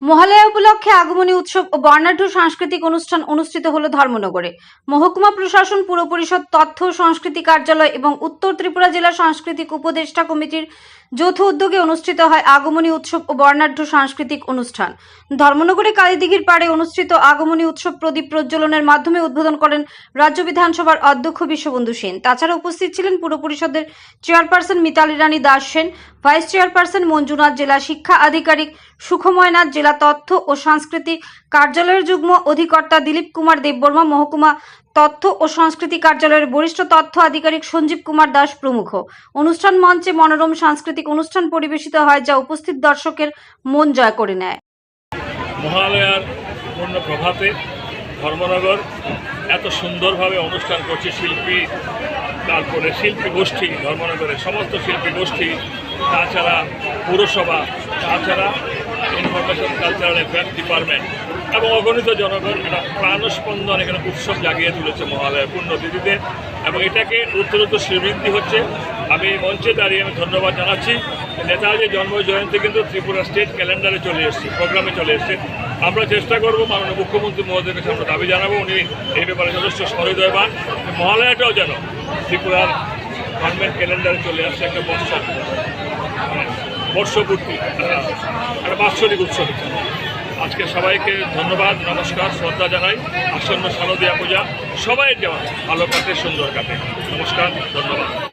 মহালয়া উপলক্ষে আগমনী উৎসব ও বর্ণাঢ্য সাংস্কৃতিক অনুষ্ঠান অনুষ্ঠিত হলো ধর্মনগরে। মহকুমা প্রশাসন, পুর পরিষদ, তথ্য ও সংস্কৃতি কার্যালয় এবং উত্তর ত্রিপুরা জেলা সাংস্কৃতিক উপদেষ্টা কমিটির যৌথ উদ্যোগে অনুষ্ঠিত হয় আগমনী উৎসব ও বর্ণাঢ্য সাংস্কৃতিক অনুষ্ঠান। ধর্মনগরে কালীদিঘির পাড়ে অনুষ্ঠিত আগমনী উৎসব প্রদীপ প্রজ্বলনের মাধ্যমে উদ্বোধন করেন রাজ্য বিধানসভার অধ্যক্ষ বিশ্ববন্ধু সেন। তাছাড়া উপস্থিত ছিলেন পুর পরিষদের চেয়ারপারসন মিতালি রানী দাস সেন, ভাইস চেয়ারপারসন মঞ্জুনাথ, জেলা শিক্ষা আধিকারিক সুখময়নাথ, জেলা তথ্য ও সাংস্কৃতিক কার্যালয়ের যুগ্ম অধিকর্তা দিলীপ কুমার দেববর্মা, মহকুমা তথ্য ও সংস্কৃতি কার্যালয়ের বরিষ্ঠ তথ্য আধিকারিক সঞ্জীব কুমার দাস প্রমুখ। অনুষ্ঠান মঞ্চে মনোরম সাংস্কৃতিক অনুষ্ঠান পরিবেশিত হয়, যা উপস্থিত দর্শকের মন জয় করে নেয়। মহালয়ার পূর্ণ প্রভাতে ধর্মনগর এত সুন্দরভাবে অনুষ্ঠান করছে শিল্পী, তারপরে শিল্পী গোষ্ঠী, ধর্মনগরের সমস্ত শিল্পী গোষ্ঠী, তাছাড়া পুরসভা, তাছাড়া ইনফরমেশন কালচারাল অ্যাফেয়ার্স ডিপার্টমেন্ট এবং অগণিত জনগণ একটা প্রাণস্পন্দন এখানে উৎসব জাগিয়ে তুলেছে মহালয়ার পুণ্যতিথিতে, এবং এটাকে উত্তরোত্তর শ্রীবৃদ্ধি হচ্ছে। আমি মঞ্চে দাঁড়িয়ে আমি ধন্যবাদ জানাচ্ছি। নেতাজির জন্ম জয়ন্তী কিন্তু ত্রিপুরা স্টেট ক্যালেন্ডারে চলে এসছে, প্রোগ্রামে চলে এসছে। আমরা চেষ্টা করব, মাননীয় মুখ্যমন্ত্রী মহোদয়ের কাছে আমরা দাবি জানাবো, উনি এই ব্যাপারে যথেষ্ট সহৃদয়বান। মহালয়াটাও যেন ত্রিপুরার গভর্নমেন্ট ক্যালেন্ডারে চলে আসছে, একটা বর্ষপূর্তি, একটা বাৎসরিক উৎসব। আজকে সবাইকে ধন্যবাদ, নমস্কার, শ্রদ্ধা জানাই। আসন্ন শারদীয়া পূজা সবাই যেমন ভালো কাটে, সুন্দর কাটে। নমস্কার, ধন্যবাদ।